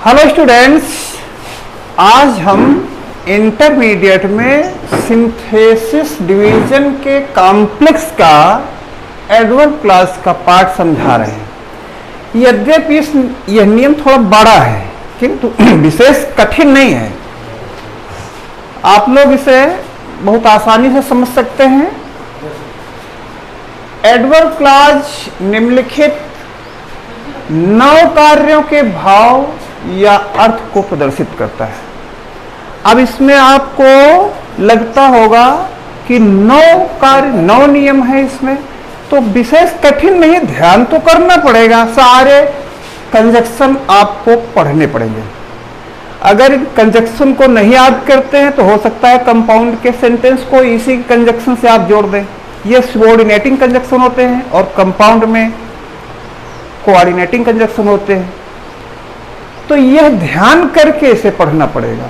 Hello students, आज हम intermediate में सिंथेसिस डिवीजन के कॉम्प्लेक्स का एडवर्ब क्लास का पार्ट समझा रहे हैं। यद्यपि यह नियम थोड़ा बड़ा है किंतु विशेष कठिन नहीं है। आप लोग इसे बहुत आसानी से समझ सकते हैं। एडवर्ब क्लास निम्नलिखित 9 कार्यों के भाव या अर्थ को प्रदर्शित करता है। अब इसमें आपको लगता होगा कि 9 कार्य 9 नियम है इसमें, तो विशेष कठिन नहीं, ध्यान तो करना पड़ेगा। सारे कंजक्शन आपको पढ़ने पड़ेंगे। अगर कंजक्शन को नहीं याद करते हैं तो हो सकता है कंपाउंड के सेंटेंस को इसी कंजक्शन से आप जोड़ दें। ये सबऑर्डिनेटिंग कंजक्शन होते हैं और कंपाउंड में कोऑर्डिनेटिंग कंजक्शन होते हैं। तो यह ध्यान करके इसे पढ़ना पड़ेगा।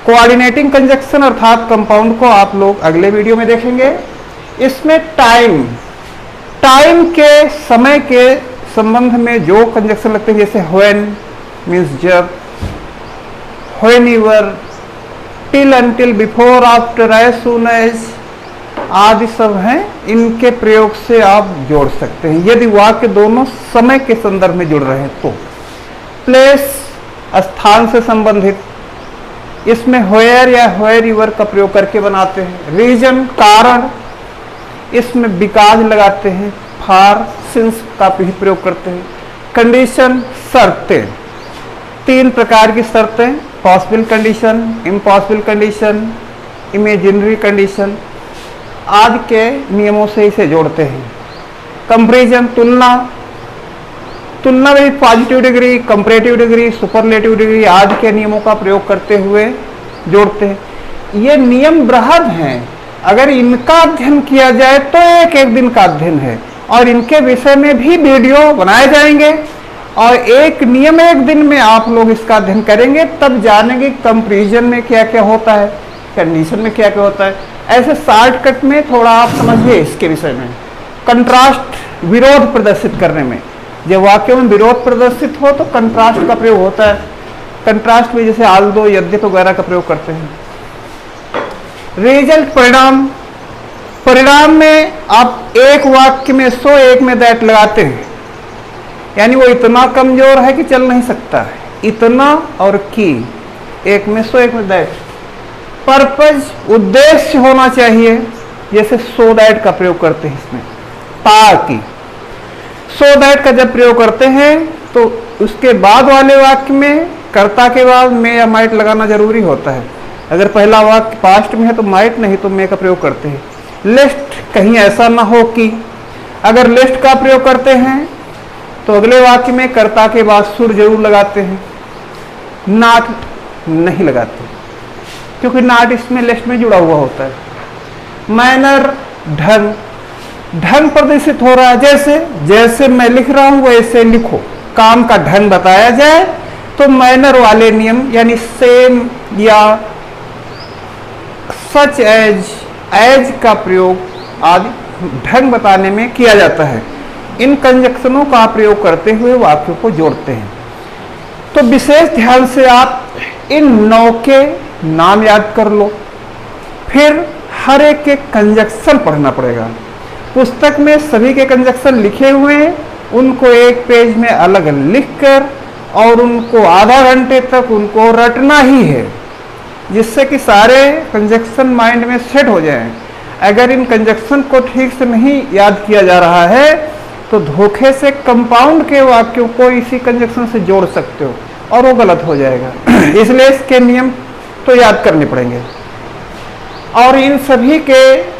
कोऑर्डिनेटिंग कंजक्शन अर्थात कंपाउंड को आप लोग अगले वीडियो में देखेंगे। इसमें टाइम के समय के संबंध में जो कंजक्शन लगते हैं, जैसे व्हेन मीन्स जब, whenever, till, until, before, after, as soon as आदि सब हैं। इनके प्रयोग से आप जोड़ सकते हैं यदि वाक्य दोनों समय के संदर्भ में जुड़ रहे हैं तो। प्लेस स्थान से संबंधित, इसमें व्हेयर या व्हेरेवर का प्रयोग करके बनाते हैं। रीजन कारण, इसमें बिकॉज लगाते हैं। फॉर, सिंस का भी प्रयोग करते हैं। कंडीशन शर्तें, 3 प्रकार की शर्तें, possible condition, impossible condition, imaginary condition आदि के नियमों से इसे जोड़ते हैं। कंपैरिजन, तुलना में positive degree, comparative degree, superlative degree आदि के नियमों का प्रयोग करते हुए जोड़ते हैं। ये नियम बृहद हैं। अगर इनका अध्ययन किया जाए तो एक दिन का अध्ययन है और इनके विषय में भी वीडियो बनाए जाएंगे और एक नियम एक दिन में आप लोग इसका अध्ययन करेंगे तब जानेंगे कंपैरिजन में क्या क्या होता है, कंडीशन में क्या क्या होता है। ऐसे शॉर्टकट में थोड़ा आप समझिए इसके विषय में। कंट्रास्ट, विरोध प्रदर्शित करने में, जब वाक्य में विरोध प्रदर्शित हो तो कंट्रास्ट का प्रयोग होता है। कंट्रास्ट में जैसे आल्दो, यद्यप वगैरह का प्रयोग करते हैं। रिजल्ट, परिणाम में आप एक वाक्य में सो, एक में दैट लगाते हैं, यानी वो इतना कमजोर है कि चल नहीं सकता है। इतना और की, एक में सो, एक में दैट। पर्पज, उद्देश्य होना चाहिए, जैसे सो दैट का प्रयोग करते हैं इसमें। ताकि, सो दैट का जब प्रयोग करते हैं तो उसके बाद वाले वाक्य में कर्ता के बाद में या माइट लगाना जरूरी होता है। अगर पहला वाक्य पास्ट में है तो माइट, नहीं तो मे का प्रयोग करते हैं। लिस्ट, कहीं ऐसा ना हो कि, अगर लिस्ट का प्रयोग करते हैं तो अगले वाक्य में कर्ता के बाद सुर जरूर लगाते हैं। नाट नहीं लगाते क्योंकि नाट इसमें लिस्ट में जुड़ा हुआ होता है। मैनर, ढंग प्रदर्शित हो रहा है, जैसे मैं लिख रहा हूं वैसे लिखो। काम का ढंग बताया जाए तो मैनर वाले नियम यानी सेम या सच एज का प्रयोग आदि ढंग बताने में किया जाता है। इन कंजक्शनों का प्रयोग करते हुए वाक्यों को जोड़ते हैं। तो विशेष ध्यान से आप इन 9 के नाम याद कर लो, फिर हर एक के कंजक्शन पढ़ना पड़ेगा। पुस्तक में सभी के कंजक्शन लिखे हुए हैं, उनको एक पेज में अलग लिखकर और उनको आधा घंटे तक उनको रटना ही है, जिससे कि सारे कंजक्शन माइंड में सेट हो जाएं। अगर इन कंजक्शन को ठीक से नहीं याद किया जा रहा है तो धोखे से कंपाउंड के वाक्यों को इसी कंजक्शन से जोड़ सकते हो और वो गलत हो जाएगा। इसलिए इसके नियम तो याद करने पड़ेंगे और इन सभी के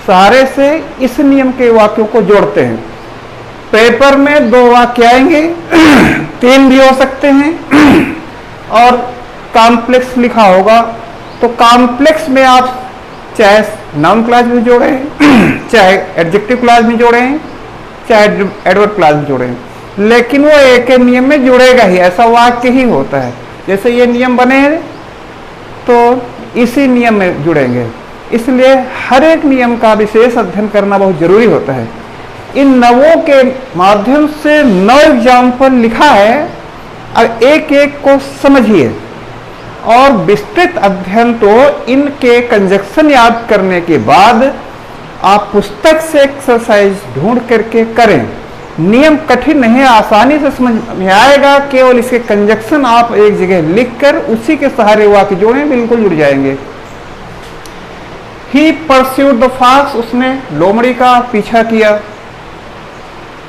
सहारे से इस नियम के वाक्यों को जोड़ते हैं। पेपर में 2 वाक्य आएंगे, 3 भी हो सकते हैं और कॉम्प्लेक्स लिखा होगा तो कॉम्प्लेक्स में आप चाहे नाउन क्लास में जोड़ें, चाहे एडजेक्टिव क्लास में जोड़ें, चाहे एडवर्ब क्लास में जोड़ें, लेकिन वो एक नियम में जुड़ेगा ही। ऐसा वाक्य ही होता है। जैसे ये नियम बने हैं तो इसी नियम में जुड़ेंगे। इसलिए हर एक नियम का विशेष अध्ययन करना बहुत जरूरी होता है। इन 9 के माध्यम से 9 एग्जाम्पल लिखा है अब एक एक को समझिए और विस्तृत अध्ययन तो इनके कंजक्शन याद करने के बाद आप पुस्तक से एक्सरसाइज ढूंढ करके करें। नियम कठिन नहीं है, आसानी से समझ में आएगा। केवल इसके कंजक्शन आप एक जगह लिखकर उसी के सहारे वाक्य जोड़ें, बिल्कुल जुड़ जाएंगे। He pursued the fox, उसने लोमड़ी का पीछा किया।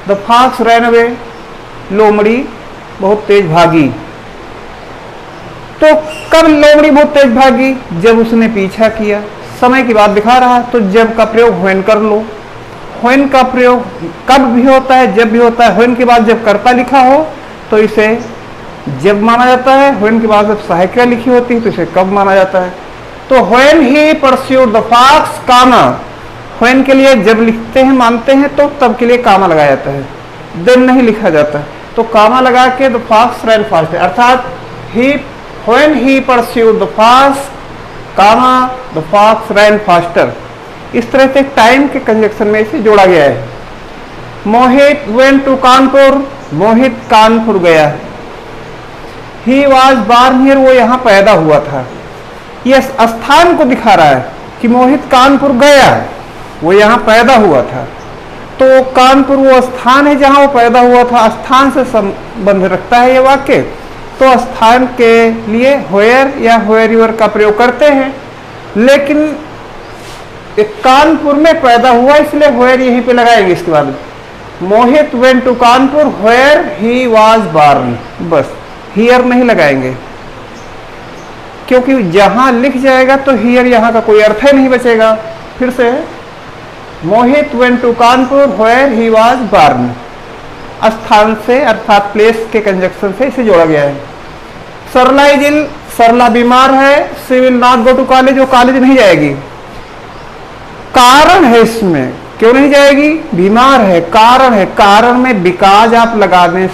The fox ran away, लोमड़ी बहुत तेज भागी। तो कब लोमड़ी बहुत तेज भागी? जब उसने पीछा किया। समय की बात दिखा रहा, तो जब का प्रयोग व्हेन कर लो। व्हेन का प्रयोग कब भी होता है? जब भी होता है। व्हेन के बाद जब कर्ता लिखा हो तो इसे जब माना जाता है। व्हेन के बाद जब सहायिका लिखी होती है तो इसे कब माना जाता है। तो when he pursued the fox, comma. When के लिए जब लिखते हैं मानते हैं तो तब के लिए कामा लगाया जाता है, देन नहीं लिखा जाता। तो कामा लगा के द फॉक्स रैन फास्टर, अर्थात he when he pursued the fox comma the fox ran faster. इस तरह से टाइम के कंजक्शन में इसे जोड़ा गया है। मोहित वेंट टू कानपुर, मोहित कानपुर गया। ही वॉज बॉर्न हियर, वो यहाँ पैदा हुआ था। यह स्थान को दिखा रहा है कि मोहित कानपुर गया, वो यहाँ पैदा हुआ था। तो कानपुर वो स्थान है जहाँ वो पैदा हुआ था, स्थान से संबंध रखता है ये वाक्य। तो स्थान के लिए व्हेयर या व्हेरेवर का प्रयोग करते हैं, लेकिन कानपुर में पैदा हुआ इसलिए व्हेयर यहीं पे लगाएंगे। इसके बाद Mohit went to Kanpur where he was born, बस हियर नहीं लगाएंगे, क्योंकि जहां लिख जाएगा तो हियर यहां का कोई अर्थ ही नहीं बचेगा। फिर से Mohit went to Kanpur where he was born, स्थान से अर्थात प्लेस के कंजक्शन से इसे जोड़ा गया है। सरला इज इल, सरला बीमार है। She will not go to college, वो कॉलेज नहीं जाएगी। कारण है इसमें, क्यों नहीं जाएगी? बीमार है, कारण है। कारण में बिकॉज आप लगा दें,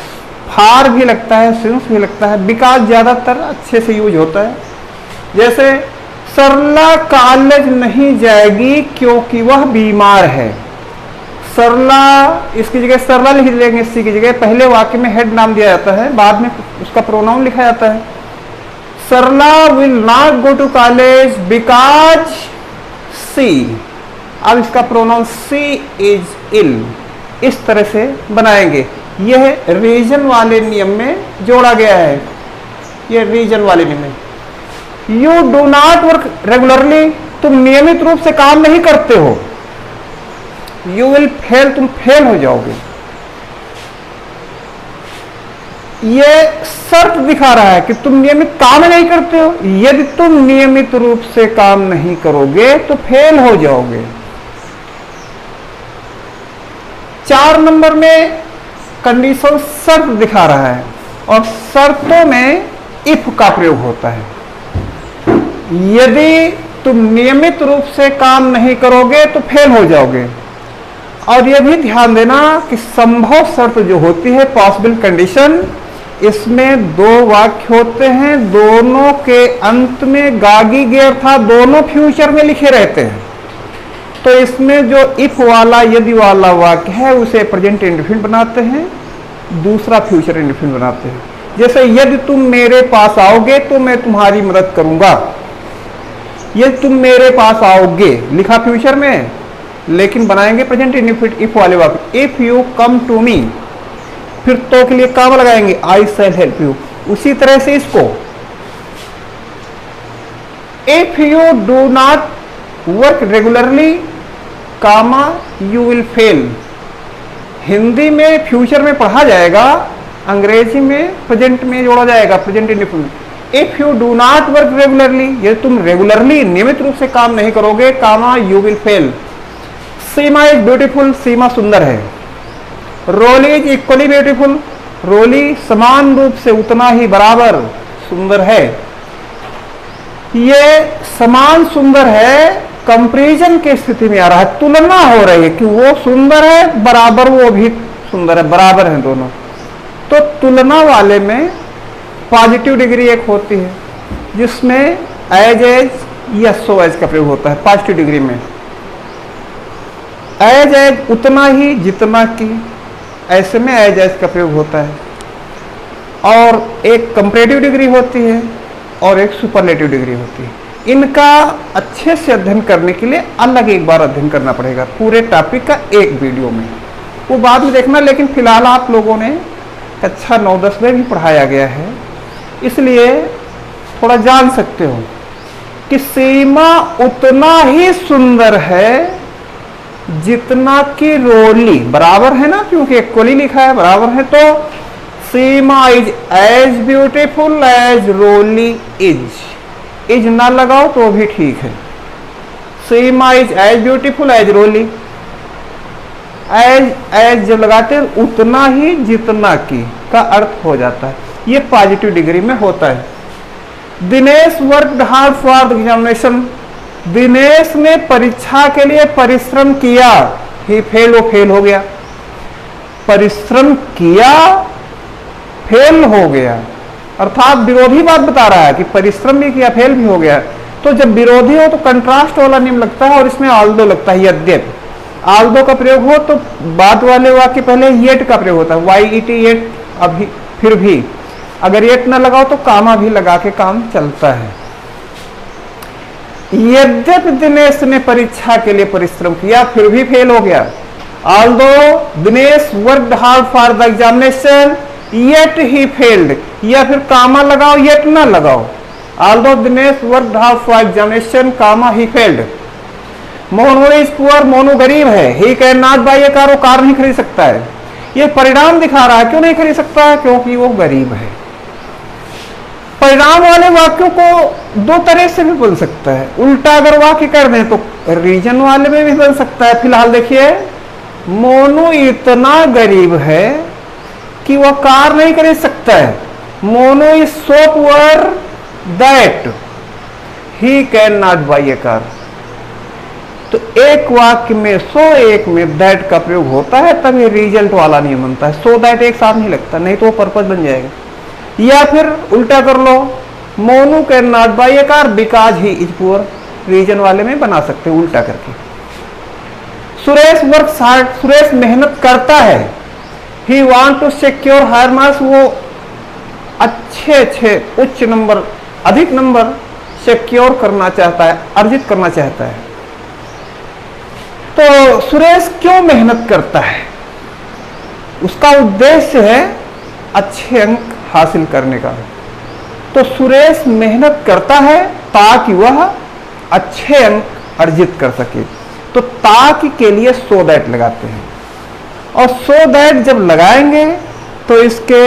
फार भी लगता है, सिंस भी लगता है। बिकॉज ज्यादातर अच्छे से यूज होता है। जैसे सरला कॉलेज नहीं जाएगी क्योंकि वह बीमार है। सरला, इसकी जगह सरला लिख देंगे, सी की जगह। पहले वाक्य में हेड नाम दिया जाता है, बाद में उसका प्रोनाउन लिखा जाता है। Sarla will not go to college because she, अब इसका प्रोनाउन सी इज इल। इस तरह से बनाएंगे। यह रीजन वाले नियम में जोड़ा गया है। यह रीजन वाले नियम में। You do not work regularly, तुम नियमित रूप से काम नहीं करते हो। यू विल फेल, तुम फेल हो जाओगे। यह शर्त दिखा रहा है कि तुम नियमित काम नहीं करते हो। यदि तुम नियमित रूप से काम नहीं करोगे तो फेल हो जाओगे। 4 नंबर में कंडीशन शर्त दिखा रहा है, और शर्तों में इफ का प्रयोग होता है। यदि तुम नियमित रूप से काम नहीं करोगे तो फेल हो जाओगे। और यह भी ध्यान देना कि संभव शर्त जो होती है, पॉसिबल कंडीशन, इसमें 2 वाक्य होते हैं। दोनों के अंत में गागी गेर था, दोनों फ्यूचर में लिखे रहते हैं। तो इसमें जो इफ वाला यदि वाला वाक्य है उसे प्रेजेंट इंडेफिनिट बनाते हैं, दूसरा फ्यूचर इंडेफिनिट बनाते हैं। जैसे यदि तुम मेरे पास आओगे तो मैं तुम्हारी मदद करूंगा। यदि तुम मेरे पास आओगे लिखा फ्यूचर में, लेकिन बनाएंगे प्रेजेंट इंडेफिनिट इफ वाले वाक्य। If you come to me, फिर तो के लिए काम लगाएंगे, आई शैल हेल्प यू। उसी तरह से इसको if you do not work regularly comma you will fail. Hindi में फ्यूचर में पढ़ा जाएगा, अंग्रेजी में प्रेजेंट में जोड़ा जाएगा, present indefinite. If you do not work regularly, यदि तुम रेगुलरली नियमित रूप से काम नहीं करोगे, comma you will fail. Seema is beautiful, Seema सुंदर है। Roli is equally beautiful, Roli समान रूप से उतना ही बराबर सुंदर है। ये समान सुंदर है कंपैरिजन की स्थिति में आ रहा है, तुलना हो रही है कि वो सुंदर है बराबर वो भी सुंदर है, बराबर है दोनों। तो तुलना वाले में पॉजिटिव डिग्री एक होती है जिसमें एज या सो एज का प्रयोग होता है। पॉजिटिव डिग्री में एज उतना ही जितना की, ऐसे में एज का प्रयोग होता है। और एक कंपैरेटिव डिग्री होती है और एक सुपरलेटिव डिग्री होती है। इनका अच्छे से अध्ययन करने के लिए अलग एक बार अध्ययन करना पड़ेगा पूरे टॉपिक का एक वीडियो में, वो बाद में देखना। लेकिन फिलहाल आप लोगों ने कक्षा 9-10 में भी पढ़ाया गया है, इसलिए थोड़ा जान सकते हो कि सीमा उतना ही सुंदर है जितना कि रोली, बराबर है ना, क्योंकि इक्वली लिखा है, बराबर है। तो Seema is as beautiful as Roli is ना लगाओ तो भी ठीक है। Seema is as beautiful as Roli, as जब लगाते हैं उतना ही जितना की का अर्थ हो जाता है, ये पॉजिटिव डिग्री में होता है। Dinesh worked hard for the examination, Dinesh ने परीक्षा के लिए परिश्रम किया, ही फेल, वो फेल हो गया। परिश्रम किया, फेल हो गया, अर्थात विरोधी बात बता रहा है कि परिश्रम भी किया, फेल भी हो गया। तो जब विरोधी हो तो कंट्रास्ट वाला नियम लगता है और इसमें आल्दो लगता है, यद्यपि आल्दो का प्रयोग हो तो बाद वाले वाक्य पहले येट का प्रयोग होता है, YET येट। अभी फिर भी अगर येट ना लगाओ तो कामा भी लगा के काम चलता है। यद्यपि दिनेश ने परीक्षा के लिए परिश्रम किया फिर भी फेल हो गया। Although Dinesh worked hard for the examination yet he failed, या फिर कामा लगाओ येट ना लगाओ। Although Dinesh worked hard for examination comma he failed. Monu is poor, Monu गरीब है। He can not buy a car, वो कार नहीं खरीद सकता है। ये परिणाम दिखा रहा है, क्यों नहीं खरीद सकता है? क्योंकि वो गरीब है। परिणाम वाले वाक्यों को दो तरह से भी बन सकता है, उल्टा अगर वाक्य कर दें तो रीजन वाले में भी बन सकता है। फिलहाल देखिए, मोनू इतना गरीब है कि वह कार नहीं खरीद सकता है। Monu is so poor that he can not buy a car. तो एक वाक्य में सो, एक में दैट का प्रयोग होता है, तब ये रिजल्ट वाला नियम बनता है। सो दैट एक साथ नहीं लगता, नहीं तो वो पर्पस बन जाएगा। या फिर उल्टा कर लो, Monu can not buy a car because he is poor, reason वाले में बना सकते हैं उल्टा करके। सुरेश वर्क्स हार्ड, सुरेश मेहनत करता है। He want to secure higher marks, वो अच्छे उच्च नंबर, अधिक नंबर सिक्योर करना चाहता है, अर्जित करना चाहता है। तो सुरेश क्यों मेहनत करता है? उसका उद्देश्य है अच्छे अंक हासिल करने का। तो सुरेश मेहनत करता है ताकि वह अच्छे अंक अर्जित कर सके। तो ताकि के लिए सो दैट लगाते हैं, और सो दैट जब लगाएंगे तो इसके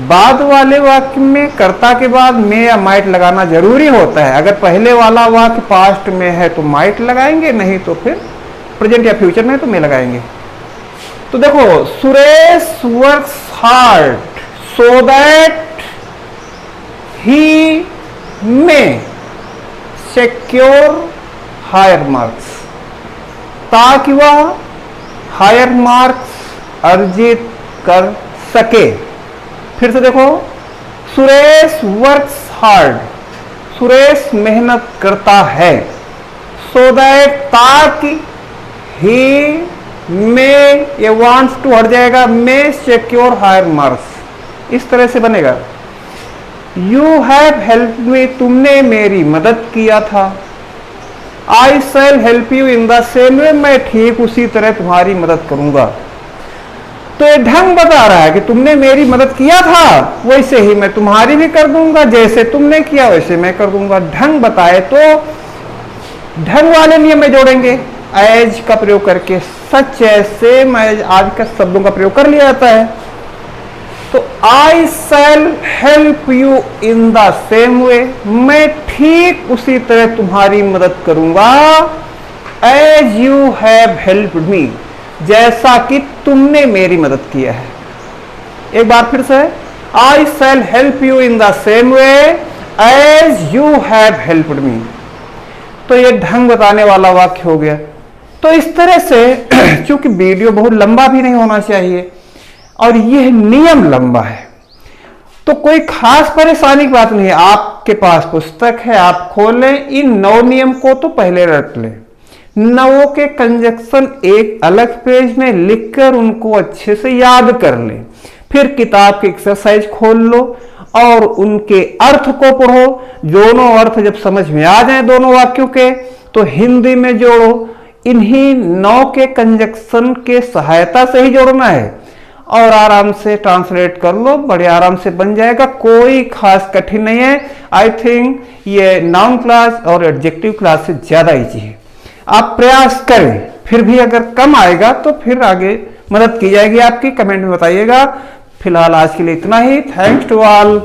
बाद वाले वाक्य में कर्ता के बाद में या माइट लगाना जरूरी होता है। अगर पहले वाला वाक्य पास्ट में है तो माइट लगाएंगे, नहीं तो फिर प्रेजेंट या फ्यूचर में तो में लगाएंगे। तो देखो, Suresh works hard so that he में सिक्योर हायर मार्क्स, ताकि वह हायर मार्क्स अर्जित कर सके। फिर से देखो, सुरेश वर्क्स हार्ड, सुरेश मेहनत करता है, सो दैट ताकि ही में, ये वांट्स टू हट जाएगा, में सिक्योर हायर मार्क्स, इस तरह से बनेगा। यू हैव हेल्प मी, तुमने मेरी मदद किया था। I shall help you in the same way, मैं ठीक उसी तरह तुम्हारी मदद करूंगा। तो ये ढंग बता रहा है कि तुमने मेरी मदद किया था, वैसे ही मैं तुम्हारी भी कर दूंगा, जैसे तुमने किया वैसे मैं कर दूंगा। ढंग बताए तो ढंग वाले नियम में जोड़ेंगे एज का प्रयोग करके। सच है, सेम एज आज का शब्दों का प्रयोग कर लिया जाता है। तो I shall help you in the same way, मैं ठीक उसी तरह तुम्हारी मदद करूंगा। As you have helped me, जैसा कि तुमने मेरी मदद किया है। एक बार फिर से, I shall help you in the same way as you have helped me. तो ये ढंग बताने वाला वाक्य हो गया। तो इस तरह से, चूंकि वीडियो बहुत लंबा भी नहीं होना चाहिए और यह नियम लंबा है, तो कोई खास परेशानी की बात नहीं है। आपके पास पुस्तक है, आप खोलें, इन 9 नियम को तो पहले रट लें। 9 के कंजक्शन एक अलग पेज में लिखकर उनको अच्छे से याद कर लें। फिर किताब की एक्सरसाइज खोल लो और उनके अर्थ को पढ़ो। दोनों अर्थ जब समझ में आ जाए दोनों वाक्यों के तो हिंदी में जोड़ो। इन्हीं 9 के कंजक्शन के सहायता से ही जोड़ना है और आराम से ट्रांसलेट कर लो, बड़े आराम से बन जाएगा, कोई खास कठिन नहीं है। आई थिंक ये नाउन क्लास और एडजेक्टिव क्लास से ज्यादा इजी है। आप प्रयास करें, फिर भी अगर कम आएगा तो फिर आगे मदद की जाएगी आपकी, कमेंट में बताइएगा। फिलहाल आज के लिए इतना ही। Thanks to all.